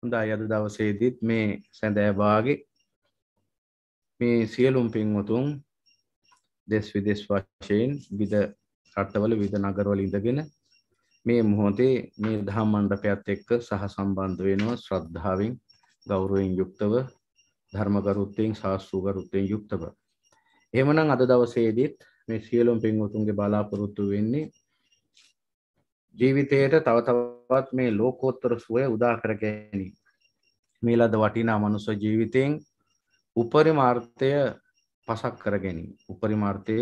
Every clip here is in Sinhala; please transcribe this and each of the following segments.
හොඳයි අද දවසේදීත් මේ සැඳෑ වාගේ මේ සියලුම පින්වතුන් දෙස් විදෙස් වශයෙන් විවිධ රටවල විවිධ නගරවල ඉඳගෙන මේ මොහොතේ මේ දහම් මණ්ඩපයත් එක්ක සහසම්බන්ධ වෙනවා ශ්‍රද්ධාවෙන් ගෞරවයෙන් යුක්තව ධර්මගරුත්වයෙන් ශාස්ත්‍රගරුත්වයෙන් යුක්තව. එහෙමනම් අද දවසේදීත් මේ සියලුම පින්වතුන්ගේ බලාපොරොත්තු වෙන්නේ ජීවිතයට තව තවත් මේ ලෝකෝත්තර සුවය උදා කර ගැනීම. මේ ලද වටිනා මනුෂ්‍ය ජීවිතයෙන් උපරිමාර්ථය පසක් කර ගැනීම. උපරිමාර්ථය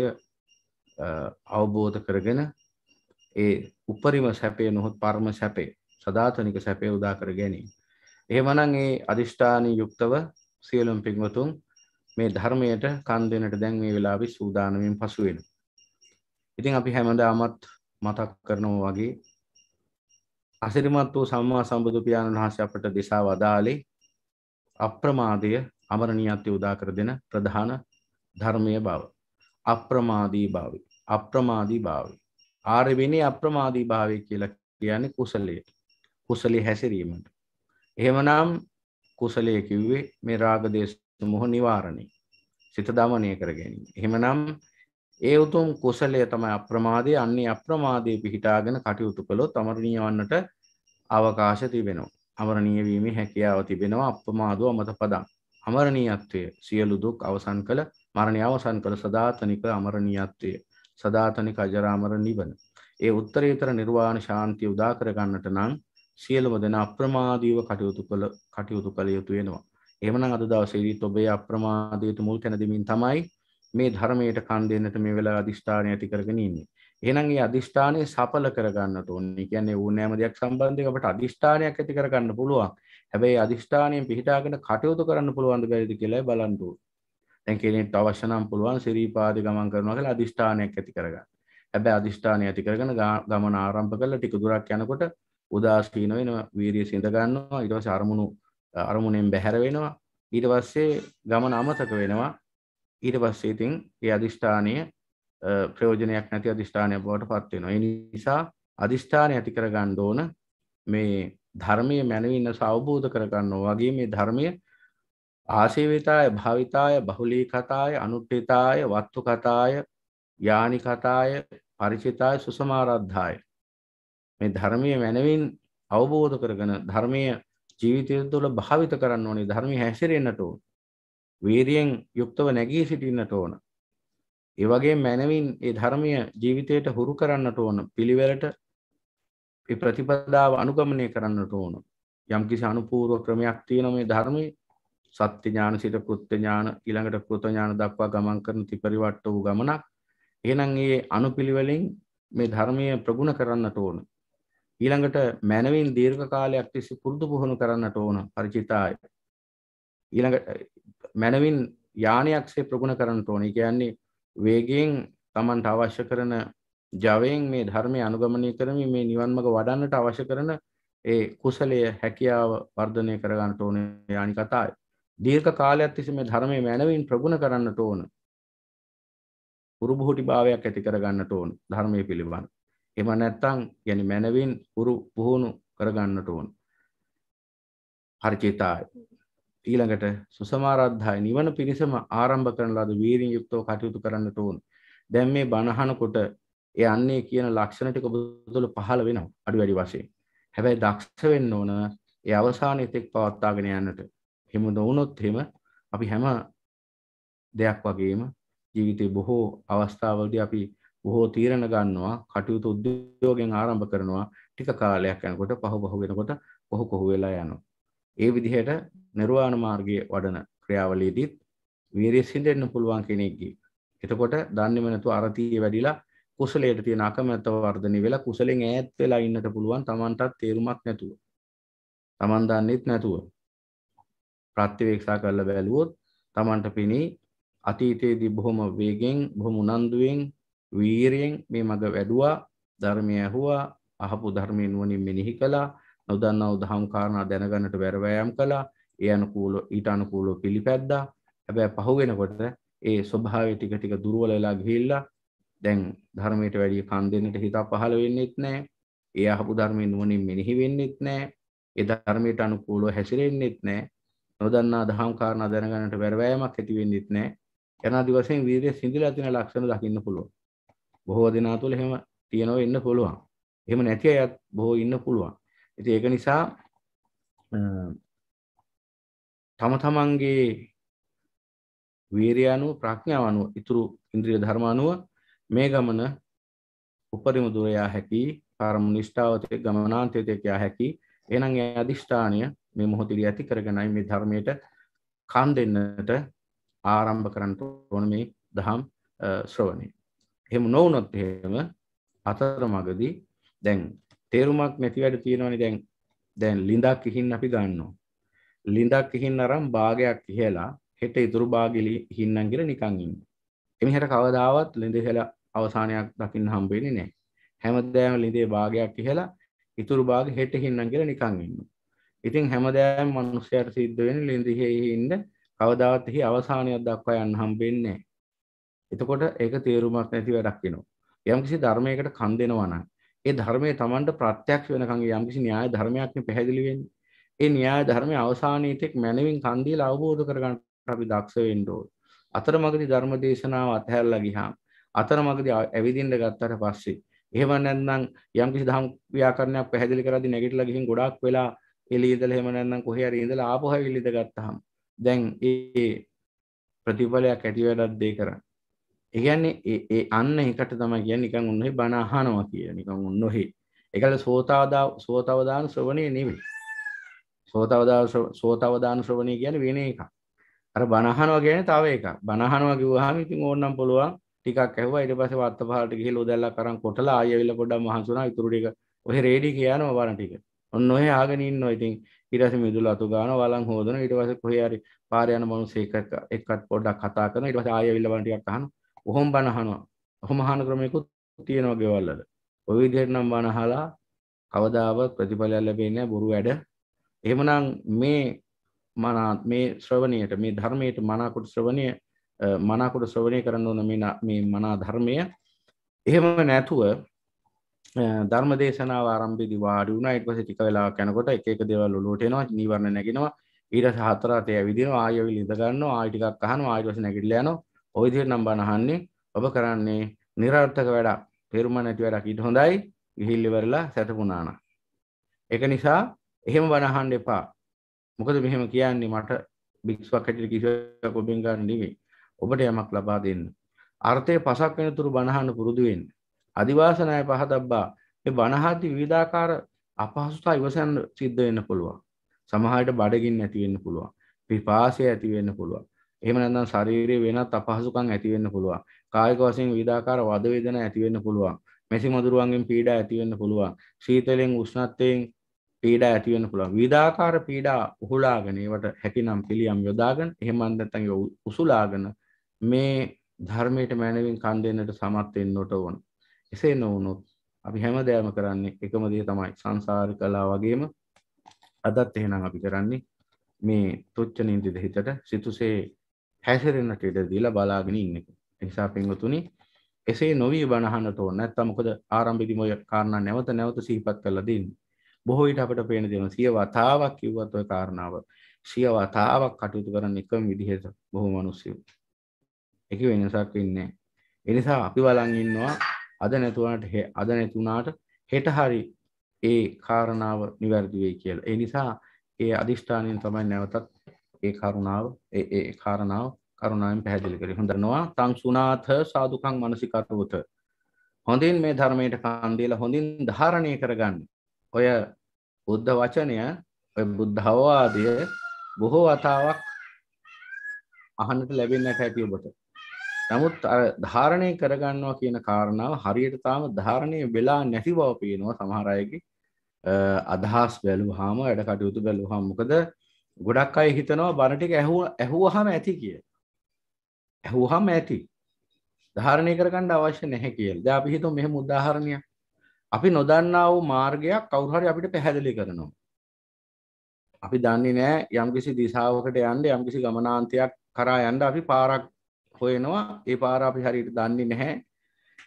අවබෝධ කරගෙන ඒ උපරිම සැපේ නොහොත් පරම සැපේ සදාතනික සැපේ උදා කර ගැනීම. එහෙමනම් ඒ අදිෂ්ඨානී යුක්තව සියලුම පින්වතුන් මේ ධර්මයට කන් දෙන්නට දැන් මේ වෙලාවේ සූදානම්ින් පසු වෙනවා. ඉතින් අපි හැමදාමත් මතක් කරනවා වගේ අසිරිමත් වූ සම්මා සම්බුදු පියාණන් වහන්සේ අපට දේශා වදාළේ අප්‍රමාදය අමරණීයත්වය උදා කර දෙන ප්‍රධාන ධර්මයේ බව. අප්‍රමාදී භාවය. අප්‍රමාදී භාවය. ආර්ය විනය අප්‍රමාදී භාවය කියලා කියන්නේ කුසලයේ. කුසලයේ හැසිරීමට. එහෙමනම් කුසලයේ කිව්වේ මේ රාග දේශ මොහ නිවාරණය. සිත දමනය කර ගැනීම. එහෙමනම් ඒ උතුම් කුසලය තමයි අප්‍රමාදයේ. අන්නේ අප්‍රමාදයේ පිහිටාගෙන කටයුතු කළොත් අමරණීය වන්නට අවකාශ තිබෙනවා. අමරණීය වීමේ හැකියාව තිබෙනවා. අප්‍රමාදව අමත පදං. අමරණීයත්වය සියලු දුක් අවසන් කළ මරණය අවසන් කළ සදාතනික අමරණීයත්වය සදාතනික අජරාමර නිවන. ඒ උත්තරීතර නිර්වාණ ශාන්තිය උදා කර ගන්නට නම් සියලුම දෙනා අප්‍රමාදීව කටයුතු කළ යුතු වෙනවා. එහෙමනම් අද දවසේදී ඔබේ අප්‍රමාදයට මුල් තැන දෙමින් තමයි මේ ධර්මයට කන් දෙන්නට මේ වෙලාව අදිෂ්ඨානය ඇති කරගෙන ඉන්නේ. එහෙනම් මේ අදිෂ්ඨානය සඵල කර ගන්නට ඕනේ. කියන්නේ ඕනෑම දෙයක් සම්බන්ධයෙන් අපට අදිෂ්ඨානයක් ඇති කර ගන්න පුළුවන්. හැබැයි අදිෂ්ඨානයෙන් පිහිටාගෙන කටයුතු කරන්න පුළුවන් ද බැරිද කියලා බලන්න ඕනේ. දැන් කෙනෙක්ට අවශ්‍ය නම් පුළුවන් සිරීපාදේ ගමන් කරනවා කියලා අදිෂ්ඨානයක් ඇති කරගන්න. හැබැයි අදිෂ්ඨානය ඇති කරගෙන ගමන ආරම්භ කළා ටික දුරක් යනකොට උදාසීන වෙනවා, වීරිය සිඳ ගන්නවා, ඊට පස්සේ අරමුණෙන් බැහැර වෙනවා, ඊට පස්සේ ගමන අමතක වෙනවා. ඊට පස්සේ ඉතින් ඒ අදිෂ්ඨානය ප්‍රයෝජනයක් නැති අදිෂ්ඨානයක් බවට පත් වෙනවා. ඒ නිසා අදිෂ්ඨානය ඇති කරගන්න ඕන මේ ධර්මයේ මනවින් අවබෝධ කරගන්නවා වගේ මේ ධර්මයේ ආශේවිතාය භාවිතාය බහුලීකතාය අනුට්ඨිතාය වත්තුකතාය යානිකතාය පරිචිතාය සුසමාරද්ධාය මේ ධර්මයේ මනවින් අවබෝධ කරගෙන ධර්මයේ ජීවිතය තුළ භාවිත කරන්න ඕනේ. ධර්මයේ හැසිරෙන්නට ඕන. වීරියෙන් යුක්තව නැගී සිටින්නට ඕන. ඒ වගේම මනවින් ඒ ධර්මයේ ජීවිතයට හුරු කරන්නට ඕන. පිළිවෙලට ඒ ප්‍රතිපදාව අනුගමනය කරන්නට ඕන. යම්කිසි අනුපූර්ව ක්‍රමයක් තියෙනවා මේ ධර්මයේ. සත්‍ය ඥාන සිට කෘත්‍ය ඥාන ඊළඟට කෘත ඥාන දක්වා ගමන් කරන ත්‍රිපරිවට්ට වූ ගමනක්. එහෙනම් මේ අනුපිළිවෙලින් මේ ධර්මයේ ප්‍රගුණ කරන්නට ඕන. ඊළඟට මනවින් දීර්ඝ කාලයක් තිස්සේ පුරුදු පුහුණු කරන්නට ඕන පරිචිතාය. ඊළඟට මනවින් යානයක්සේ ප්‍රගුණ කරන්නට ඕන. ඒ කියන්නේ වේගයෙන් Tamanට අවශ්‍ය කරන ජවයෙන් මේ ධර්මයේ අනුගමනය කරමින් මේ නිවන් මඟ වඩන්නට අවශ්‍ය කරන ඒ කුසලයේ හැකියාව වර්ධනය කර ගන්නට ඕනේ. යානිකතාය. දීර්ඝ කාලයක් තිස්සේ මේ ධර්මයේ මනවින් ප්‍රගුණ කරන්නට ඕන. පුරුබුහුටි භාවයක් ඇති කර ගන්නට ඕන ධර්මයේ පිළිබඳ. එහෙම නැත්නම් يعني මනවින් පුහුණු කර ගන්නට ඕන. පරිචිතාය. ඊළඟට සුසමාරද්ධාය නිවන පිණිසම ආරම්භ කරන ලද වීරිය යුක්තව කටයුතු කරන්නට ඕන. දැන් මේ බණහනකොට ඒ අන්නේ කියන ලක්ෂණ ටික ඔබ තුළ පහළ වෙනවා අඩු වැඩි වශයෙන්. හැබැයි දක්ෂ වෙන්න ඕන ඒ අවසානයේ තෙක් පවත්වාගෙන යන්නට. එහෙම නොවුනොත් එහෙම අපි හැම දෙයක් වගේම ජීවිතේ බොහෝ අවස්ථාවලදී අපි බොහෝ තීරණ ගන්නවා, කටයුතු උද්‍යෝගයෙන් ආරම්භ කරනවා. ටික කාලයක් යනකොට පහු වෙනකොට කොහො වෙලා යනවා. ඒ විදිහට නිර්වාණ මාර්ගයේ වඩන ක්‍රියාවලියේදීත් වීරිය සිඳෙන්න පුළුවන් කෙනෙක්ගේ. එතකොට දන්නේම නැතුව අරතිය වැඩිලා කුසලයට තියෙන අකමැත්ත වර්ධනය වෙලා කුසලෙන් ඈත් වෙලා ඉන්නට පුළුවන් Tamanටත් තේරුමක් නැතුව. Taman දන්නේත් නැතුව. ප්‍රත්‍යවේක්ෂා කරලා බැලුවොත් Tamanට පෙනී අතීතයේදී බොහොම වේගෙන්, බොහොම උනන්දුවෙන්, වීරියෙන් මේ මඟ වැඩුවා, ධර්මය ඇහුවා, අහපු ධර්මයෙන් නුවණින් මෙනෙහි කළා, නොදන්නා වූ දහම් කාරණා දැනගන්නට වැරවෑයම් කළා, ඊට අනුකූලව පිළිපැද්දා. හැබැයි පහු වෙනකොට ඒ ස්වභාවය ටික ටික දුර්වල වෙලා ගිහිල්ලා දැන් ධර්මයට වැඩි කන් දෙන්නට හිත පහළ වෙන්නේත් නැහැ. ඒ අහපු ධර්මයෙන් නුවණින් මෙනෙහි වෙන්නේත් නැහැ. ඒ ධර්මයට අනුකූලව හැසිරෙන්නෙත් නැහැ. නොදන්නා දහම් කාරණා දැනගන්නට බැරවෑමක් ඇති වෙන්නෙත් නැහැ. යනාදි වශයෙන් වීර්යය සිඳිලා තියෙන ලක්ෂණ දකින්න පුළුවන්. බොහෝ දෙනා තුළ එහෙම තියෙනව ඉන්න පුළුවන්. එහෙම නැති අයත් බොහෝ ඉන්න පුළුවන්. ඉතින් ඒක නිසා තම තමන්ගේ වීර්ය අනුව ප්‍රඥාව අනුව ඉතුරු ඉන්ද්‍රිය ධර්ම අනුව මේ ගමන උපරිම දුර යා හැකි පරම නිෂ්ඨාවතේ ගමනාන්තයේ යා හැකි. එහෙනම් ඒ අදිෂ්ඨානය මේ මොහොතේදී ඇති කරගෙනයි මේ ධර්මයට කන් දෙන්නට ආරම්භ කරන්න ඕන මේ දහම් ශ්‍රවණය. එහෙම නොවුනොත් එහෙම අතරමඟදී දැන් තේරුමක් නැති වැඩ තියෙනවනේ. දැන් ලිඳක් කිහින් අපි ගන්නවා. ලිඳක් කිහින් අරන් භාගයක් ඉහලා හෙට ඉතුරු භාගෙ හින්නම් කියලා නිකන් ඉන්නවා. එමිහෙට කවදාවත් ලිඳ ඉහලා අවසානයක් දකින්න හම්බෙන්නේ නැහැ. හැමදාම ලිඳේ භාගයක් ඉහලා ඉතුරු භාගෙ හෙට හින්නම් කියලා නිකන් ඉන්නවා. ඉතින් හැමදාම මිනිස්සයාට සිද්ධ වෙන්නේ ලිඳ ඉහි ඉන්න කවදාවත් එහි අවසානයක් දක්වා යන්න හම්බෙන්නේ නැහැ. එතකොට ඒක තේරුමක් නැති වැඩක් වෙනවා. යම්කිසි ධර්මයකට කන් දෙනවා නම් ඒ ධර්මයේ Tamanට ප්‍රත්‍යක්ෂ වෙනකන් යම්කිසි න්‍යාය ධර්මයක් නේ පැහැදිලි වෙන්නේ. ඒ න්‍යාය ධර්මයේ අවසානයේ තෙක් මනමින් කන් දීලා අවබෝධ කරගන්න අපි දක්ෂ වෙන්න ඕන. අතරමඟදී ධර්ම දේශනාව අතහැරලා ගියාම අතරමඟදී ඇවිදින්න ගත්තට පස්සේ එහෙම නැත්නම් යම්කිසි ධම් ව්‍යාකරණයක් පැහැදිලි කරද්දී නැගිටලා ගිහින් ගොඩාක් වෙලා එළිය ඉඳලා එහෙම නැත්නම් කොහේ හරි ඉඳලා ආපහු ඇවිල්ලා ගත්තාම දැන් ඒ ප්‍රතිඵලයක් ඇති වැඩක් දෙය කරන්නේ. ඒ කියන්නේ ඒ අන්න එකට තමයි කියන්නේ නිකන් උන්නොහි බණ අහනවා කිය. නිකන් උන්නොහි. ඒකල සෝතවදාන ශ්‍රවණේ නෙවෙයි. සෝතවදාන ශ්‍රවණේ කියන්නේ වෙන එකක්. අර බණ අහනවා කියන්නේ තව එකක්. බණ අහනවා කිව්වහම ඉතින් ඕනනම් පුළුවන් ටිකක් ඇහුවා ඊට පස්සේ වත්ත පහලට ගිහිල්ලා උදැල්ලක් අරන් කොටලා ආයෙ ඇවිල්ලා පොඩ්ඩක් මහන්සුනා ඉතුරු ටික ඔහෙ රෙඩි කියනවා බණ ටික. ඔන්න ඔහෙ ආගෙන ඉන්නවා. ඉතින් ඊට පස්සේ මිදුල අතු ගන්නවා වලන් හොදනවා. ඊට පස්සේ කොහේ හරි පාරේ යන මිනිස්සු එක්කත් පොඩ්ඩක් කතා කරනවා. ඊට පස්සේ ආයෙ ඇවිල්ලා බණ ටිකක් අහනවා. ඔහොම බණ අහනවා. ඔහොම අහන ක්‍රමයකුත් තියෙනවා ගෙවල් වල. ඔය විදිහට නම් බණ අහලා කවදාවත් ප්‍රතිඵලයක් ලැබෙන්නේ නැහැ බොරු වැඩ. එහෙමනම් මේ ශ්‍රවණයට මේ ධර්මයට මනාකොට ශ්‍රවණය කරන්න ඕන මේ මනා ධර්මය. එහෙම නැතුව ධර්ම දේශනාව ආරම්භයේදී වාඩි වුණා. ඊට පස්සේ ටික වෙලාවක් යනකොට එක එක දේවල් ඔලුවට එනවා. නීවරණ නැගිනවා. ඊට පස්සේ හතර අතේ ඇවිදිනවා. ආයෙ ඉඳ ගන්නවා. ආයෙ ටිකක් අහනවා. ආයෙ ඊට පස්සේ නැගිටලා යනවා. ඔය විදිහට නම් බණ අහන්නේ. ඔබ කරන්නේ නිරර්ථක වැඩක්. තේරුම නැති වැඩක්. ඊට හොඳයි ගිහිල්ල ඉවරලා සැතපුණා නම්. ඒක නිසා එහෙම බණ අහන්න එපා. මොකද මෙහෙම කියන්නේ මට භික්ෂුවක් හැටියට කිසිවක් ඔබෙන් ගන්න නෙවෙයි. ඔබට යමක් ලබා දෙන්න. අර්ථය පසක් වෙන තුරු බණ අහන්න පුරුදු වෙන්න. අදිවාසනාය පහදබ්බා මේ බණ අහද්දී විවිධාකාර අපහසුතා ඉවසන්න සිද්ධ වෙන්න පුළුවන්. සමහර විට බඩගින්න ඇති වෙන්න පුළුවන්. පිපාසය ඇති වෙන්න පුළුවන්. එහෙම නැත්නම් ශරීරයේ වෙනත් අපහසුකම් ඇති වෙන්න පුළුවන්. කායික වශයෙන් විවිධාකාර වද වේදනා ඇති වෙන්න පුළුවන්. මැසි මදුරුවන්ගෙන් පීඩා ඇති වෙන්න පුළුවන්. සීතලෙන් උෂ්ණත්වයෙන් පීඩා ඇති වෙන්න පුළුවන්. විවිධාකාර පීඩා උහුලාගෙන ඒවට හැකිනම් පිළියම් යොදාගෙන එහෙම නැත්නම් උසුලාගෙන මේ ධර්මයට මනමින් කන් දෙන්නට සමත් වෙන්නට ඕන. එසේ නොවුනොත් අපි හැමදාම කරන්නේ එකම දේ තමයි සංසාරික කලාව වගේම අදත් එහෙනම් අපි කරන්නේ මේ තුච්ච නින්දිත හිතට සිතුසේ හැසිරෙන්නට ඉඩ දීලා බලාගෙන ඉන්න එක. ඒ නිසා පින්වතුනි එසේ නොවි බණ අහන්නට ඕන. නැත්නම් මොකද ආරම්භයේදී මොය කාරණා නැවත සිහිපත් කරලා දෙන්නේ. බොහෝ විට අපිට පේන දේ සිය වතාවක් කිව්වත් ඔය කාරණාව සිය වතාවක් කටයුතු කරන එකම විදිහට බොහෝ මිනිස්සු. ඒක වෙනසක් වෙන්නේ. ඒ නිසා අපි බලන් ඉන්නවා අද නැතුණාට හෙට හරි ඒ කාරණාව නිවැරදි වෙයි කියලා. ඒ නිසා ඒ අදිෂ්ඨානයෙන් තමයි නැවතත් ඒ කාරණාව කරුණාවෙන් පැහැදිලි කරේ. හොඳනවා තං සුනාථ සාදුකං මනසිකරවත. හොඳින් මේ ධර්මයට කන් දීලා හොඳින් ධාරණය කරගන්න. ඔය බුද්ධ වචනය, ඔය බුද්ධ අවවාදය බොහෝ වතාවක් අහන්නට ලැබෙන්නේ නැහැ ඔබට. නමුත් අර ධාරණය කරගන්නවා කියන කාරණාව හරියට තාම ධාරණය වෙලා නැති බව පේනවා සමහර අයගේ අදහස් බැලුවාම වැඩ කටයුතු බැලුවාම. මොකද ගොඩක් අය හිතනවා බණ ටික ඇහුවාම ඇති කියලා. ඇහුවාම ඇති. ධාරණය කරගන්න අවශ්‍ය නැහැ කියලා. දැන් අපි හිතමු මෙහෙම උදාහරණයක්. අපි නොදන්නා වූ මාර්ගයක් කවුරු හරි අපිට පැහැදිලි කරනවා. අපි දන්නේ නැහැ යම්කිසි දිශාවකට යන්න යම්කිසි ගමනාන්තයක් කරා යන්න අපි පාරක් හොයනවා. ඒ පාර අපි හරියට දන්නේ නැහැ.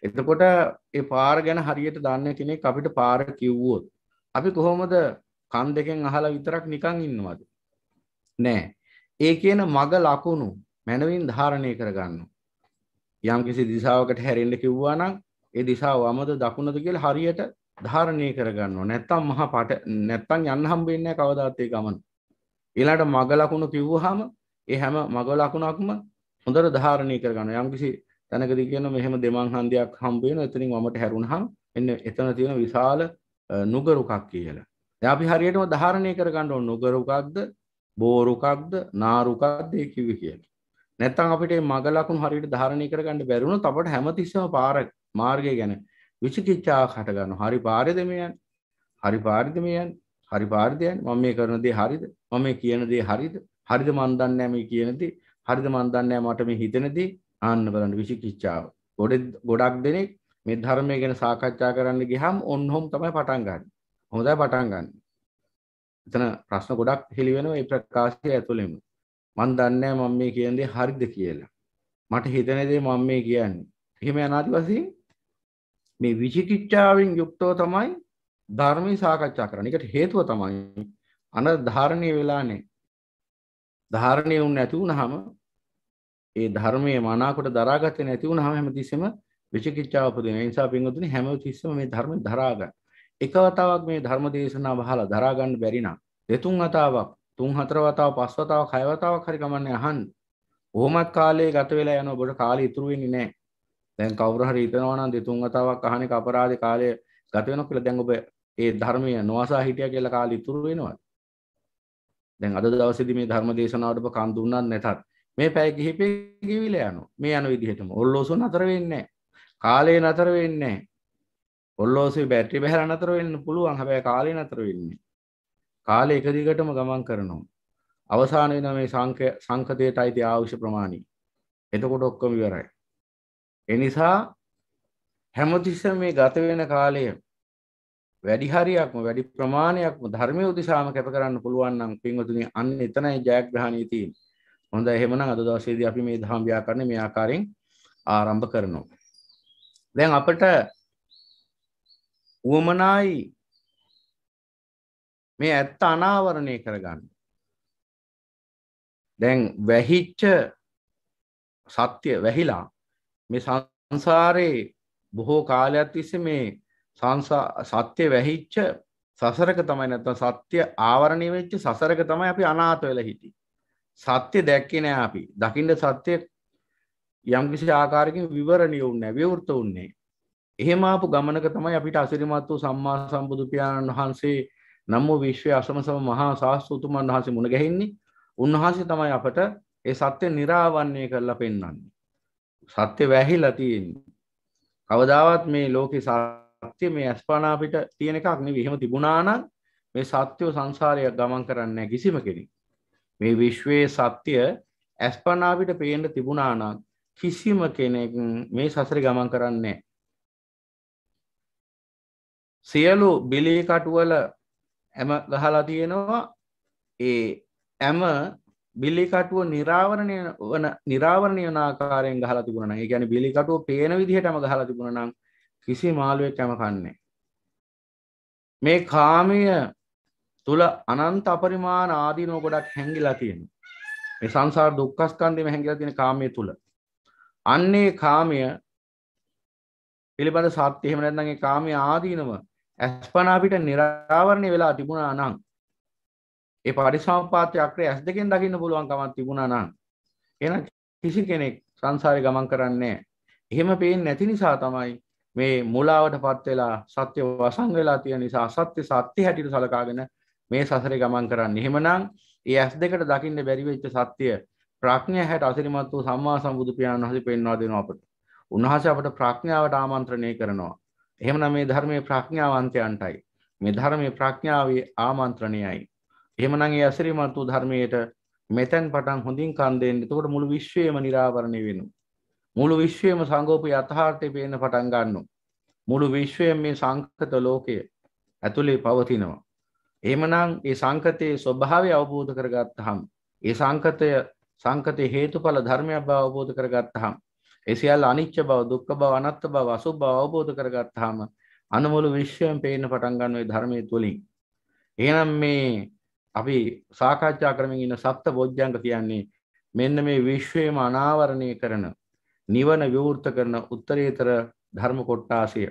එතකොට ඒ පාර ගැන හරියට දන්නේ කෙනෙක් අපිට පාර කිව්වොත් අපි කොහොමද කන් දෙකෙන් අහලා විතරක් නිකන් ඉන්නවද? නෑ. ඒ කියන මග ලකුණු මනවින් ධාරණය කරගන්නවා. යම් කිසි දිශාවකට හැරෙන්න කිව්වා නම් ඒ දිශාව වමද දකුණද කියලා හරියට ධාරණය කරගන්නවා. නැත්තම් මහා පාට නැත්තම් යන්න හම්බ වෙන්නේ නැහැ කවදාත් ඒ ගමන. ඊළඟට මග ලකුණු කිව්වහම ඒ හැම මග ලකුණක්ම හොඳට ධාරණය කරගන්නවා. යම් කිසි තැනකදී කියන මෙහෙම දෙමන් හන්දියක් හම්බ වෙනවා. එතනින් වමට හැරුණාම එන්න එතන තියෙන විශාල නුගරුකක් කියලා. දැන් අපි හරියටම ධාරණය කරගන්න ඕන නුගරුකක්ද බෝරුකක්ද නාරුකක්ද ඒ කිව්වේ කියලා. නැත්තම් අපිට මේ මග ලකුණු හරියට ධාරණය කරගන්න බැරි වුණොත් අපට හැමතිස්සෙම මාර්ගය ගැන විචිකිච්ඡාවක් හට ගන්නවා. හරි පාරේද මේ යන්නේ? හරි පාරේද මේ යන්නේ? හරි පාරේද යන්නේ? මම මේ කරන දේ හරිද? මම මේ කියන දේ හරිද? හරිද මන් දන්නේ නැහැ මේ කියන දේ. හරිද මන් දන්නේ නැහැ මට මේ හිතෙන දේ. ආන්න බලන්න විචිකිච්ඡාව. ගොඩක් දෙනෙක් මේ ධර්මය ගැන සාකච්ඡා කරන්න ගියහම ඔන්නෝම තමයි පටන් ගන්න. හොඳයි පටන් ගන්න. එතන ප්‍රශ්න ගොඩක් හෙලි වෙනවා මේ ප්‍රකාශය ඇතුළෙම. මන් දන්නේ නැහැ මම මේ කියන දේ හරිද කියලා. මට හිතෙන දේ මම මේ කියන්නේ. එහෙම යනාදි වශයෙන් මේ විචිකිච්ඡාවෙන් යුක්තව තමයි ධර්මයේ සාකච්ඡා කරන්නේ. ඒකට හේතුව තමයි ධාරණීය වෙලා නැහැ. ධාරණීය වුණ නැති වුනහම ඒ ධර්මයේ මනාකොට දරාගත්තේ නැති වුනහම හැමතිස්සෙම විචිකිච්ඡාව උපදින. ඒ නිසා පින්වතුනි හැමතිස්සෙම මේ ධර්ම දරා ගන්න. එක වතාවක් මේ ධර්ම දේශනාව අහලා දරා ගන්න බැරි නම් දෙතුන් වතාවක්, තුන් හතර වතාවක්, පස් වතාවක්, හය වතාවක් හරි කමන්නේ අහන්න. කොහොමත් කාලේ ගත වෙලා යනවා. ඔබට කාලේ ඉතුරු වෙන්නේ නැහැ. දැන් කවුරු හරි හිතනවා නම් දෙතුන් වතාවක් අහන එක අපරාධේ කාලය ගත වෙනවා කියලා දැන් ඔබ ඒ ධර්මයේ නොඅසා හිටියා කියලා කාලේ ඉතුරු වෙනවා. දැන් අද දවසේදී මේ ධර්ම දේශනාවට ඔබ කන් දුන්නත් නැතත් මේ පැය කිහිපෙක ගිවිලා යනවා. මේ යන විදිහටම ඔල්ලෝසු නතර වෙන්නේ නැහැ. කාලේ නතර වෙන්නේ නැහැ. ඔල්ලෝසුවේ බැටරි බහැලා නතර වෙන්න පුළුවන්. හැබැයි කාලේ නතර වෙන්නේ. කාලේ එක දිගටම ගමන් කරනවා. අවසාන වෙන මේ සංකතයට අයිති ආයුෂ ප්‍රමාණය. එතකොට ඔක්කොම ඉවරයි. ඒ නිසා හැමතිස්සෙම මේ ගත වෙන කාලය වැඩි හරියක්ම වැඩි ප්‍රමාණයක්ම ධර්මයේ උදෙසාම කැප කරන්න පුළුවන් නම් පින්වතුනි අන්න එතනයි ජයග්‍රහණය තියෙන්නේ. හොඳයි එහෙමනම් අද දවසේදී අපි මේ ධම්ම ව්‍යාකරණය මේ ආකාරයෙන් ආරම්භ කරනවා. දැන් අපිට උවමනායි මේ ඇත්ත අනාවරණය කරගන්න. දැන් වැහිච්ච සත්‍ය වැහිලා මේ සංසාරේ බොහෝ කාලයක් තිස්සේ මේ සත්‍ය වැහිච්ච සසරක තමයි නැත්නම් සත්‍ය ආවරණය වෙච්ච සසරක තමයි අපි අනාථ වෙලා හිටියේ. සත්‍ය දැක්කේ නෑ අපි. දකින්න සත්‍ය යම්කිසි ආකාරයකින් විවරණිය වුන්නේ නෑ, විවෘත වුන්නේ. එහෙම ආපු ගමනක තමයි අපිට අසිරිමත් වූ සම්මා සම්බුදු පියාණන් වහන්සේ නම් වූ විශ්වයේ අසමසම මහා ශාස්ත්‍රතුමන් වහන්සේ මුණ ගැහින්නේ. උන්වහන්සේ තමයි අපට ඒ සත්‍ය නිරාවරණය කරලා පෙන්වන්නේ. සත්‍ය වැහිලා තියෙන්නේ. කවදාවත් මේ ලෝකේ සත්‍ය මේ අස්පනා අපිට තියෙන එකක් නෙවෙයි. එහෙම තිබුණා නම් මේ සත්‍ය සංසාරය ගමන් කරන්නේ නැහැ කිසිම කෙනෙක්. මේ විශ්වයේ සත්‍ය අස්පනා අපිට පේන්න තිබුණා නම් කිසිම කෙනෙක් මේ සසරේ ගමන් කරන්නේ නැහැ. සියලු බිලී කටුවල හැම ගහලා තියෙනවා. ඒ හැම බිලී කටුව නිරාවරණය වන ආකාරයෙන් ගහලා තිබුණා නම් ඒ කියන්නේ බිලී කටුව පේන විදිහටම ගහලා තිබුණා නම් කිසි මාළුවෙක් හැම කන්නේ. මේ කාමය තුල අනන්ත අපරිමාණ ආදීනව ගොඩක් හැංගිලා තියෙනවා. මේ සංසාර දුක්ඛ ස්කන්ධෙම හැංගිලා තියෙන කාමයේ තුල. අන්නේ කාමය පිළිබඳ සත්‍ය එහෙම නැත්නම් ඒ කාමයේ ආදීනව අස්පනා අපිට නිරාවරණය වෙලා තිබුණා නම් ඒ පරිසම්පාත චක්‍රය ඇස් දෙකෙන් දකින්න පුළුවන් කමක් තිබුණා නම් එහෙනම් කිසි කෙනෙක් සංසාරේ ගමන් කරන්නේ නැහැ. එහෙම පේන්නේ නැති නිසා තමයි මේ මුලාවටපත් වෙලා සත්‍ය වසන් වෙලා තියෙන නිසා අසත්‍ය සත්‍ය හැටියට සලකාගෙන මේ සසරේ ගමන් කරන්නේ. එහෙමනම් ඒ ඇස් දෙකට දකින්න බැරි වෙච්ච සත්‍ය ප්‍රඥා හැට අසිරිමත් වූ සම්මා සම්බුදු පියාණන් වහන්සේ පෙන්වා දෙනවා අපට. උන්වහන්සේ අපට ප්‍රඥාවට ආමන්ත්‍රණය කරනවා. එහෙමනම් මේ ධර්මයේ ප්‍රඥාවන්තයන්ටයි. මේ ධර්මයේ ප්‍රඥාවේ ආමන්ත්‍රණයයි. එහෙමනම් ඒ අසිරිමත් වූ ධර්මයට මෙතෙන් පටන් හොඳින් කන් දෙන්න. එතකොට මුළු විශ්වයම නිරාවරණය වෙනවා. මුළු විශ්වයම සංගෝපී යථාර්ථය පේන්න පටන් ගන්නවා. මුළු විශ්වයම මේ සංකත ලෝකය ඇතුලේ පවතිනවා. එහෙමනම් ඒ සංකතයේ ස්වභාවය අවබෝධ කරගත්තාම ඒ සංකතයේ හේතුඵල ධර්මයක් බව අවබෝධ කරගත්තාම ඒ සියල්ල අනිත්‍ය බව, දුක්ඛ බව, අනාත්ම බව, අසුභ බව අවබෝධ කරගත්තාම අනුමුළු විශ්වයම පේන්න පටන් ගන්න ওই ධර්මයේ තුලින් එහෙනම් මේ අපි සාකච්ඡා කරමින් ඉන්න සප්ත බොජ්ජංග කියන්නේ මෙන්න මේ විශ්වයම අනාවරණය කරන නිවන විවෘත කරන උත්තරීතර ධර්ම කොටාසය.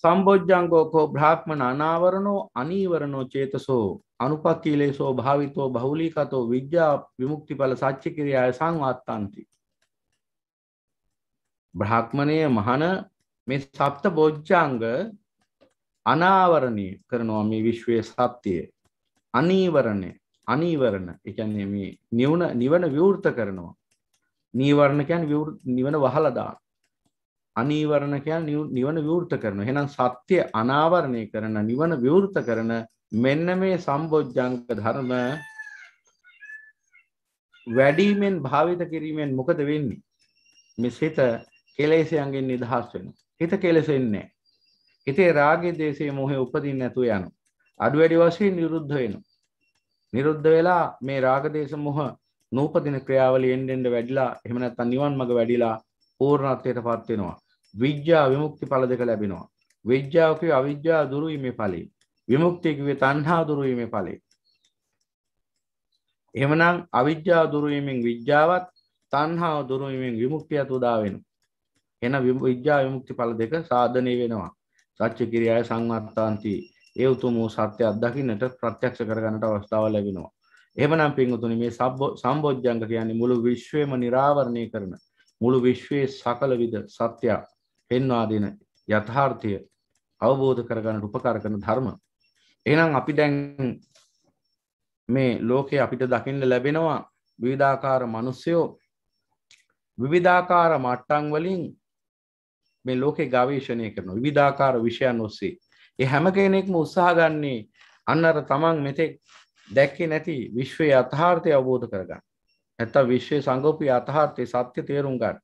සම්බොජ්ජංගෝ බ්‍රාහ්මණ අනාවරණෝ අනීවරණෝ චේතසෝ අනුපක්ඛීලේසෝ භාවිතෝ බහුලීකතෝ විද්‍යා විමුක්තිඵල සච්ච කිරියාය සංවත්තන්ති. බ්‍රාහ්මණයේ මහන මේ සප්ත බොජ්ජංග අනාවරණීය කරනවා මේ විශ්වයේ සත්‍යය. අනීවරණ ඒ කියන්නේ මේ නිවන විවෘත කරනවා. නීවරණ කියන්නේ නිවන වහලා දාන. අනීවරණ කියන්නේ නිවන විවෘත කරනවා. එහෙනම් සත්‍ය අනාවරණය කරන නිවන විවෘත කරන මෙන්න මේ සම්බොජ්ජංග ධර්ම වැඩිමෙන් භාවිත කිරීමෙන් මොකද වෙන්නේ? මේ සිත කෙලෙසයන්ගෙන් නිදහස් වෙනවා. හිත කෙලෙසෙන්නේ නැහැ. හිතේ රාගයේ දේශයේ මොහේ උපදින්න නැතුව යනවා. අඩු වැඩි වශයෙන් නිරුද්ධ වෙනවා. නිරුද්ධ වෙලා මේ රාග දේශ මොහ නූපදින ක්‍රියාවලිය එන්න වැඩිලා එහෙම නැත්නම් නිවන් මඟ වැඩිලා පූර්ණත්වයටපත් වෙනවා. විඥා විමුක්ති ඵල දෙක ලැබෙනවා. විඥාව කිය අවිඥා දුරු වීමේ ඵලයි. විමුක්තිය කිව්වේ තණ්හා දුරු වීමේ ඵලයි. එහෙමනම් අවිඥා දුරු වීමෙන් විඥාවත් තණ්හාව දුරු වීමෙන් විමුක්තියත් උදා වෙනවා. එහෙනම් විඥා විමුක්ති ඵල දෙක සාධනය වෙනවා. සත්‍ය කිරියාවේ සංවත්තාන්ති ඒ උතුම් වූ සත්‍ය අත්දකින්නට ප්‍රත්‍යක්ෂ කරගන්නට අවස්ථාව ලැබෙනවා. එහෙමනම් පින්වතුනි මේ සම්බොජ්ජංග කියන්නේ මුළු විශ්වයම නිරාවරණය කරන මුළු විශ්වයේ සකල විද සත්‍ය පෙන්වා දෙන යථාර්ථය අවබෝධ කරගන්නට උපකාර කරන ධර්ම. එහෙනම් අපි දැන් මේ ලෝකේ අපිට දකින්න ලැබෙනවා විවිධාකාර මිනිස්සුયો විවිධාකාර මට්ටම් වලින් මේ ලෝකේ ගවේෂණය කරන විවිධාකාර විෂයන් ඔස්සේ ඒ හැම කෙනෙක්ම උත්සාහ ගන්නේ අන්නර තමන් මෙතෙක් දැක්කේ නැති විශ්වයේ යථාර්ථය අවබෝධ කරගන්න. නැත්නම් විශ්වයේ සංගෝපී යථාර්ථයේ සත්‍ය තේරුම් ගන්න.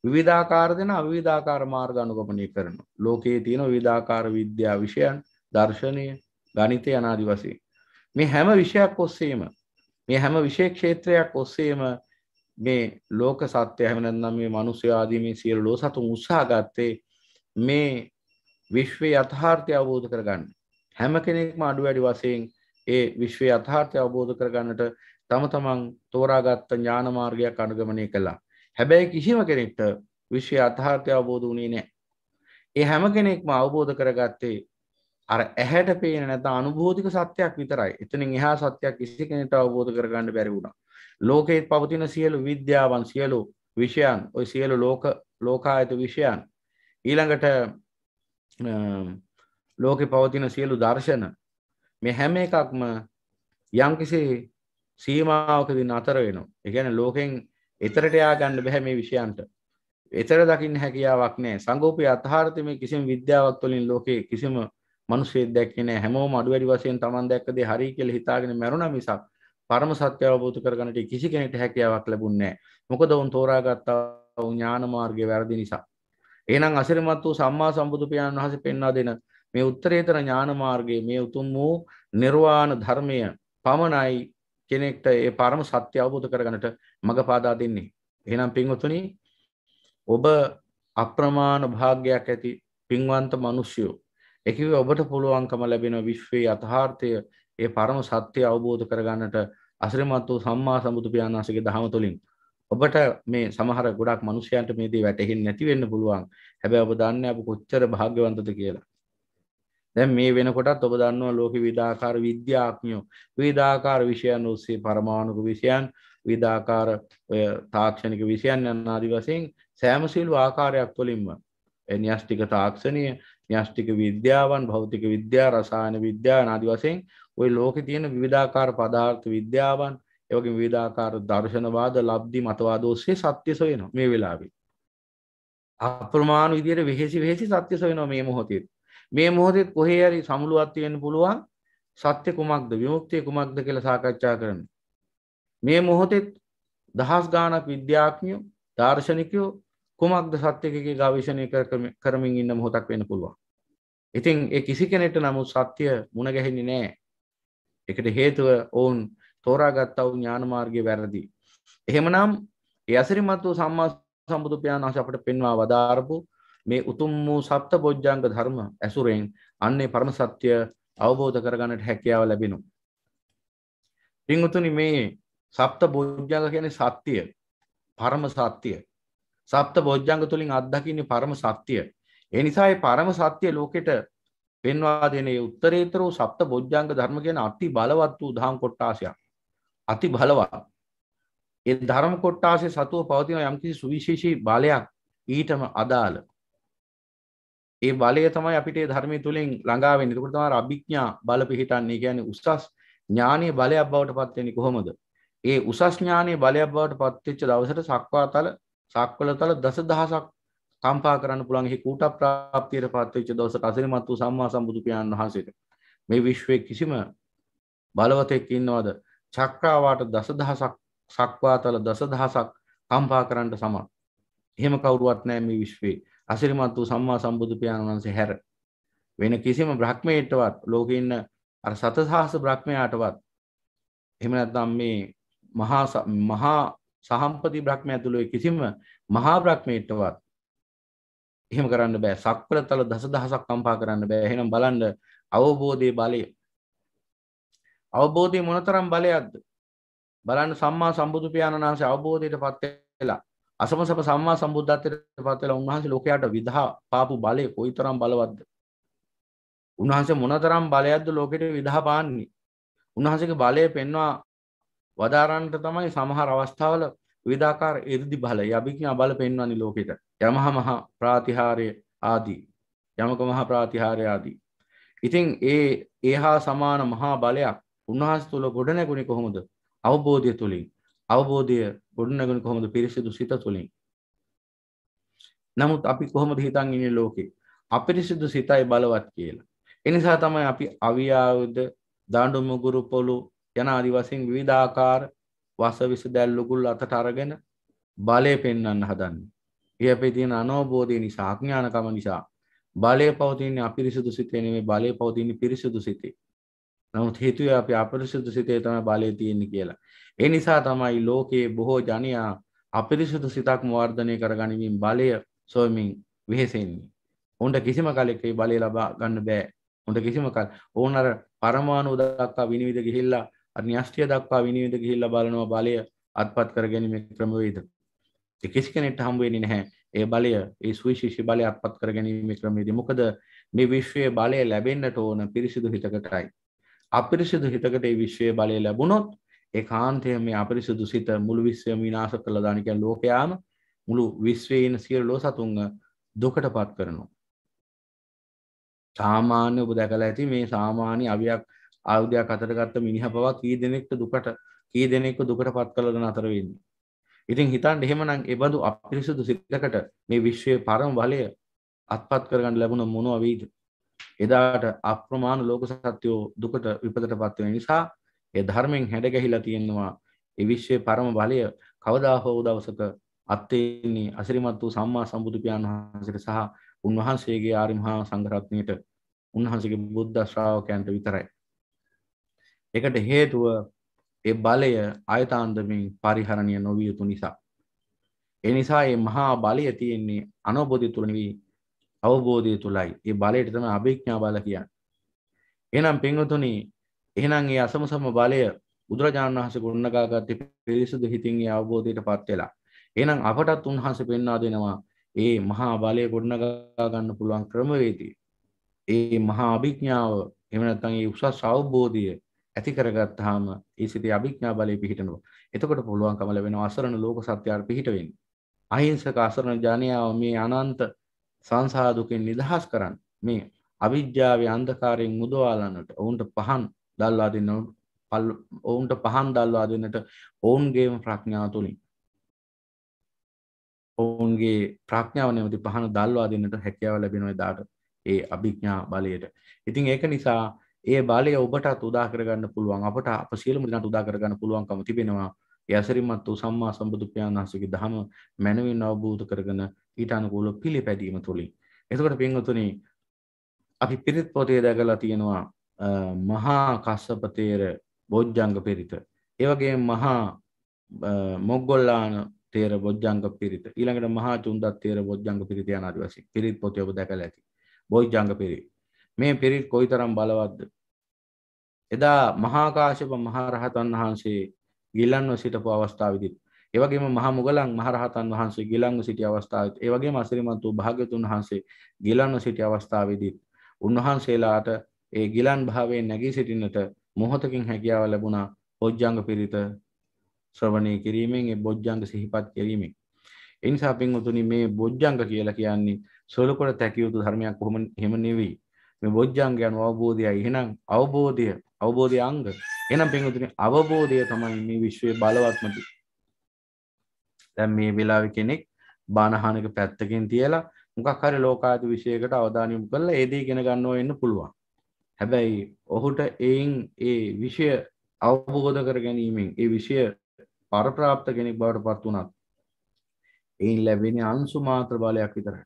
විවිධාකාර දෙන විවිධාකාර මාර්ග අනුගමනය කරනවා. ලෝකයේ තියෙන විවිධාකාර විද්‍යා විෂයන්, දර්ශනය, ගණිතය අනාදි වශයෙන් මේ හැම විෂයක් ඔස්සේම මේ හැම විෂය ක්ෂේත්‍රයක් ඔස්සේම මේ ලෝක සත්‍ය හැම නැත්නම් මේ මිනිස්ය ආදී මේ සියලු ලෝක සතුන් උත්සාහ ගත්තේ මේ විශ්වයේ යථාර්ථය අවබෝධ කරගන්න. හැම කෙනෙක්ම අඩු වැඩි වශයෙන් ඒ විශ්වයේ යථාර්ථය අවබෝධ කරගන්නට තම තමන් තෝරාගත් ඥාන මාර්ගයක් අනුගමනය කළා. හැබැයි කිසිම කෙනෙක්ට විශ්වයේ යථාර්ථය අවබෝධ වුණේ නැහැ. ඒ හැම කෙනෙක්ම අවබෝධ කරගත්තේ අර ඇහැට පේන නැත්නම් අනුභූතික සත්‍යයක් විතරයි. එතනින් එහා සත්‍යයක් කිසි කෙනෙකුට අවබෝධ කරගන්න බැරි වුණා. ලෝකයේ පවතින සියලු විද්‍යාවන් සියලු විෂයන් ওই සියලු ලෝකායත විෂයන් ඊළඟට ලෝකේ පවතින සියලු දර්ශන මේ හැම එකක්ම යම්කිසි සීමාවකදී නතර වෙනවා. ඒ කියන්නේ ලෝකෙන් එතරට යා ගන්න බෑ මේ විෂයන්ට. එතර දකින්න හැකියාවක් නැහැ. සංගෝපී යථාර්ථයේ මේ කිසිම විද්‍යාවක් වලින් ලෝකේ කිසිම මිනිස්සෙක් දැක්කේ නැහැ. හැමෝම අඩු වැඩි වශයෙන් Taman දැක්ක දේ හරි කියලා හිතාගෙන මැරුණා මිසක් පරම සත්‍ය අවබෝධ කරගන්නට කිසි කෙනෙකුට හැකියාවක් ලැබුණේ නැහැ. මොකද වුන් තෝරාගත්ත ඥාන මාර්ගයේ වැරදි නිසා. එහෙනම් අසිරිමත් වූ සම්මා සම්බුදු පියාණන් වහන්සේ පෙන්වා දෙන මේ උත්තරීතර ඥාන මාර්ගයේ මේ උතුම් වූ නිර්වාණ ධර්මය පමණයි කෙනෙක්ට ඒ පරම සත්‍ය අවබෝධ කරගන්නට මඟ පාදා දෙන්නේ. එහෙනම් පින්වතුනි ඔබ අප්‍රමාණ භාග්‍යයක් ඇති පින්වන්ත මිනිසයෝ ඒකේ ඔබට පුළුවන්කම ලැබෙන විශ්වයේ යථාර්ථය ඒ පරම සත්‍ය අවබෝධ කරගන්නට අසිරිමත් වූ සම්මා සම්බුදු පියාණන් වහන්සේගේ දහම තුලින් ඔබට මේ සමහර ගොඩක් මිනිසයන්ට මේ දේ වැටහෙන්නේ නැති වෙන්න පුළුවන්. හැබැයි ඔබ දන්නේ අප කොච්චර භාග්‍යවන්තද කියලා. දැන් මේ වෙනකොටත් ඔබ දන්නවා ලෝකේ විවිධාකාර විද්‍යාඥයෝ විවිධාකාර විෂයන් ඔස්සේ පරමාණු විෂයන් විවිධාකාර ඔය තාක්ෂණික විෂයන් යන ආදි වශයෙන් සෑම සියලු ආකාරයක් තුළින්ම න්‍යෂ්ටික තාක්ෂණීය න්‍යෂ්ටික විද්‍යාවන් භෞතික විද්‍යාව රසායන විද්‍යාව ආදි වශයෙන් ওই ලෝකේ තියෙන විවිධාකාර පදාර්ථ විද්‍යාවන් ඒ වගේම විවිධාකාර දර්ශනවාද ලබ්ධි මතවාද ඔස්සේ සත්‍ය සොයනවා මේ වෙලාවේ. අප්‍රමාණ විදියට වෙහෙසි සත්‍ය සොයනවා මේ මොහොතේ. මේ මොහොතේ කොහේ හරි සමුළුවක් තියෙන්න පුළුවන් සත්‍ය කුමක්ද විමුක්තිය කුමක්ද කියලා සාකච්ඡා කරන්න. මේ මොහොතේ දහස් ගාණක් විද්‍යාඥයෝ දාර්ශනිකයෝ කුමක්ද සත්‍යකයේ ගවේෂණය කරමින් ඉන්න මොහොතක් වෙන්න පුළුවන්. ඉතින් ඒ කිසි කෙනෙක්ට නමුත් සත්‍ය මුණ ගැහෙන්නේ නැහැ. ඒකට හේතුව ඔවුන් තෝරාගත්තා වූ ඥාන මාර්ගයේ වැරදි. එහෙමනම් ඒ අසිරිමත් වූ සම්මා සම්බුදු පියාණන් වහන්සේ අපට පෙන්වා වදාරපු මේ උතුම් වූ සප්ත බොජ්ජංග ධර්ම ඇසුරෙන් අන්නේ පරම සත්‍ය අවබෝධ කරගන්නට හැකියාව ලැබෙනවා. පින්වතුනි මේ සප්ත බොජ්ජංග කියන්නේ සත්‍ය, පරම සත්‍ය. සප්ත බොජ්ජංග තුලින් අත්දකින්නේ පරම සත්‍ය. ඒ නිසා මේ පරම සත්‍ය ලෝකෙට පෙන්වා දෙන ඒ උත්තරීතර වූ සප්ත බොජ්ජංග ධර්ම කියන අති බලවත් වූ දහම් කොටාසයක්. අති බලවත්. ඒ ධර්ම කොටාසේ සතුව පවතින යම්කිසි සුවිශේෂී බලයක් ඊටම අදාළ. ඒ බලය තමයි අපිට මේ ධර්මයේ තුලින් ළඟා වෙන්නේ. ඒකට තමයි අභිඥා බල පිහිටන්නේ. කියන්නේ උසස් ඥානීය බලයක් බවට පත් වෙන්නේ කොහොමද? ඒ උසස් ඥානීය බලයක් බවට පත් වෙච්ච දවසට සක්වාතල සක්වලතල දසදහසක් කම්පා කරන්න පුළුවන්. එහි කූට ප්‍රාප්තියට පත් වෙච්ච දවසට අසිරිමත් වූ සම්මා සම්බුදු පියාණන් වහන්සේට මේ විශ්වයේ කිසිම බලවතෙක් ඉන්නවද? චක්‍රාවාට දසදහසක් සක්වාතල දසදහසක් කම්පා කරන්න සමත්. එහෙම කවුරුවත් නැහැ මේ විශ්වයේ. අසිරිමත් වූ සම්මා සම්බුදු පියාණන් වහන්සේ හැර වෙන කිසිම බ්‍රහ්මයටවත් ලෝකේ ඉන්න අර සතසහස බ්‍රහ්මයාටවත් එහෙම නැත්නම් මේ මහා සහම්පති බ්‍රහ්මයා ඇතුළේ කිසිම මහා බ්‍රහ්මයටවත් එහෙම කරන්න බෑ. සක්වලතල දසදහසක් කම්පා කරන්න බෑ. එහෙනම් බලන්න අවබෝධයේ බලය. අවබෝධයේ මොනතරම් බලයක්ද? බලන්න සම්මා සම්බුදු පියාණන් වහන්සේ අවබෝධයටපත් වෙලා අසමසම සම්මා සම්බුද්ධත්වයටපත් වෙලා උන්වහන්සේ ලෝකයට විදහා පාපු බලය කොයිතරම් බලවත්ද? උන්වහන්සේ මොනතරම් බලයක්ද ලෝකෙට විදහා පාන්නේ? උන්වහන්සේගේ බලය පෙන්වා වදාරන්නට තමයි සමහර අවස්ථාවල විවිධාකාර 이르දි බල, අභිඥා බල පෙන්වන්නේ ලෝකෙට. යමහ මහ ප්‍රාතිහාර්ය ආදී. යමක මහ ප්‍රාතිහාර්ය ආදී. ඉතින් ඒහා සමාන මහා බලයක් උන්වහන්සේ තුල ගොඩනැගුණේ කොහොමද? අවබෝධය තුලින්. අවබෝධය ගොඩනැගුණේ කොහොමද? පිරිසිදු සිත තුලින්. නමුත් අපි කොහොමද හිතන් ඉන්නේ ලෝකේ? අපිරිසිදු සිතයි බලවත් කියලා. ඒ නිසා තමයි අපි අවියාවුද, දාඬු මුගුරු පොළු යන ආදි වශයෙන් විවිධාකාර වසවිස දැල් උගුල් අතට අරගෙන බලය පෙන්වන්න හදන්නේ. ඒ අපේ තියෙන අනවබෝධය නිසා, අඥානකම නිසා බලය පවතින්නේ අපිරිසිදු සිතේ නෙමෙයි, බලය පවතින්නේ පිරිසිදු සිතේ. නමුත් හේතුව අපි අපිරිසිදු සිතේ තමයි බලය තියෙන්නේ කියලා. ඒ නිසා තමයි ලෝකයේ බොහෝ ජනයා අපිරිසිදු සිතක් වර්ධනය කරගනිමින් බලය සොයමින් වෙහෙසෙන්නේ. උන්ට කිසිම කලෙක ඒ බලය ලබා ගන්න බෑ. උන්ට කිසිම කල ඕන අර පරමාණු දක්වා විනිවිද ගිහිල්ලා අර න්‍යෂ්ටිය දක්වා විනිවිද ගිහිල්ලා බලනවා බලය අත්පත් කරගැනීමේ ක්‍රමවේද. ඒ කිසි කෙනෙක්ට හම්බ වෙන්නේ නැහැ. ඒ බලය, ඒ සුවිශේෂී බලය අත්පත් කරගැනීමේ ක්‍රමවේද. මොකද මේ විශ්වයේ බලය ලැබෙන්නට ඕන පිරිසිදු හිතකටයි. අපිරිසිදු හිතකට ඒ විශ්වයේ බලය ලැබුණොත් ඒකාන්තයෙන් මේ අපිරිසිදු සිත මුළු විශ්වයම විනාශ කළා දාන කියන ලෝකයාම මුළු විශ්වයේ ඉන්න සියලු සතුන්ව දුකටපත් කරනවා. සාමාන්‍ය ඔබ දැකලා ඇති මේ සාමාන්‍ය ආයුධයක් අතට ගත්ත මිනිහා පවා කී දෙනෙක්ව දුකටපත් කළද නතර වෙන්නේ. ඉතින් හිතන්න එහෙමනම් ඒ බඳු අපිරිසිදු සිතකට මේ විශ්වයේ පරම බලය අත්පත් කරගන්න ලැබුණ මොනවා වෙයිද? එදාට අප්‍රමාණ ලෝක සත්‍යෝ දුකට විපතටපත් වෙන නිසා ඒ ධර්මයෙන් හැඩගැහිලා තියෙනවා. ඒ විශ්වයේ පරම බලය කවදා හෝ දවසක අත්වෙන්නේ අසිරිමත් වූ සම්මා සම්බුදු පියාණන් වහන්සේට සහ උන්වහන්සේගේ ආර්ය මහා සංඝ රත්නයට, උන්වහන්සේගේ බුද්ධ ශ්‍රාවකයන්ට විතරයි. ඒකට හේතුව ඒ බලය ආයතාන්දමින් පරිහරණය නොවිය යුතු නිසා. ඒ නිසා මේ මහා බලය තියෙන්නේ අනවබෝධය තුල නෙවෙයි, අවබෝධය තුලයි. ඒ බලයට තමයි අභිඥා බල කියන්නේ. එහෙනම් පින්වතුනි, එහෙනම් මේ අසමසම බලය බුදුරජාණන් වහන්සේ ගොඩනගාගත්තේ පිරිසුදු හිතින් ඒ අවබෝධයටපත් වෙලා. එහෙනම් අපටත් උන්වහන්සේ පෙන්වා දෙනවා ඒ මහා බලය ගොඩනගා ගන්න පුළුවන් ක්‍රමවේදය. ඒ මහා අභිඥාව එහෙම නැත්නම් ඒ උසස් අවබෝධය ඇති කරගත්තාම ඒ සිතේ අභිඥා බලය පිහිටනවා. එතකොට පුළුවන්කම ලැබෙනවා අසරණ ලෝක සත්‍යයට පිහිට වෙන්න. අහිංසක අසරණ ජනයාව මේ අනන්ත සංසාර දුකෙන් නිදහස් කරන්න, මේ අවිද්‍යාවේ අන්ධකාරයෙන් මුදවාලන්නට, ඔවුන්ට පහන් දල්වා දෙන්නට ඔවුන්ගේම ප්‍රඥාව තුලින්, ඔවුන්ගේ ප්‍රඥාව නැමැති පහන දල්වා දෙන්නට හැකියාව ලැබෙනවා එදාට ඒ අභිඥා බලයට. ඉතින් ඒක නිසා ඒ බලය ඔබටත් උදා කරගන්න පුළුවන්, අපට අප සියලුම දෙනාට උදා කරගන්න පුළුවන්කම තිබෙනවා. ඒ අසිරිමත් වූ සම්මා සම්බුදු පියාණන් වහන්සේගේ ධර්ම මනවින් අවබෝධ කරගෙන ඊට අනුකූලව පිළිපැදීම තුළින්. එතකොට පින්වතුනි, අපි පිරිත් පොතේ දැකලා තියෙනවා මහා කස්සප තේර බොජ්ජංග පිරිත. ඒ වගේම මහා මොග්ගොල්ලාන තේර බොජ්ජංග පිරිත. ඊළඟට මහා චුන්දත් තේර බොජ්ජංග පිරිත යන ආදි වශයෙන් පිරිත් පොතේ ඔබ දැකලා ඇති. බොජ්ජංග පිරිත. මේ පිරිත් කොයිතරම් බලවත්ද? එදා මහා කාශ්‍යප මහ රහතන් වහන්සේ ගිලන්ව සිටපු අවස්ථාවේදී ඒ වගේම මහා මුගලන් මහ රහතන් වහන්සේ ගිලන්ව සිටි අවස්ථාවෙත් ඒ වගේම අසිරිමත් වූ භාග්‍යතුන් වහන්සේ ගිලන්ව සිටි අවස්ථාවේදී උන්වහන්සේලාට ඒ ගිලන් භාවයෙන් නැගී සිටින්නට මොහොතකින් හැකියාව ලැබුණා බොජ්ජංග පිරිත ශ්‍රවණය කිරීමෙන් ඒ බොජ්ජංග සිහිපත් කිරීමෙන් ඒ නිසා පින්වතුනි මේ බොජ්ජංග කියලා කියන්නේ සොලකොට තැකිය යුතු ධර්මයක් කොහොම එහෙම නෙවෙයි මේ බොජ්ජංග යන අවබෝධයයි එහෙනම් අවබෝධය අංග එහෙනම් පින්වතුනි අවබෝධය තමයි මේ විශ්වයේ බලවත්ම දැන් මේ වෙලාවේ කෙනෙක් බානහනක පැත්තකින් තියලා මොකක් හරි ලෝකායත විශයකට අවධානය යොමු කරලා ඒ දේ ඉගෙන ගන්නව වෙන්න පුළුවන්. හැබැයි ඔහුට එයින් ඒ විෂය අවබෝධ කර ගැනීමෙන් ඒ විෂය පරප්‍රාප්ත කෙනෙක් බවට පත් වුණත් එයින් ලැබෙන අංශු මාත්‍ර බලයක් විතරයි.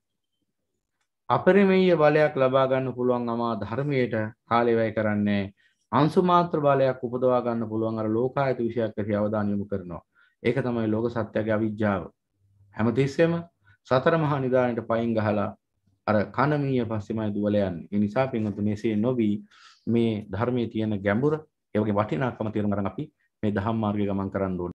අපරිමේය බලයක් ලබා ගන්න පුළුවන් අමා ධර්මයට කාලය වැය කරන්නේ අංශු මාත්‍ර බලයක් උපදවා ගන්න පුළුවන් අර ලෝකායත විෂයක් ඇති අවධානය යොමු කරනවා. ඒක තමයි ලෝක සත්‍යයේ අවිජ්ජාව. හැමතිස්සෙම සතර මහා නිදානට පයින් ගහලා අර කනමීය පස්සෙමයි දුවල යන්නේ. ඒ නිසා පින්වතුනි මෙසේ නොවි මේ ධර්මයේ තියෙන ගැඹුර ඒ වගේ වටිනාකම තේරුම් ගන්න අපි මේ ධම්ම මාර්ගය ගමන් කරන්න ඕනේ.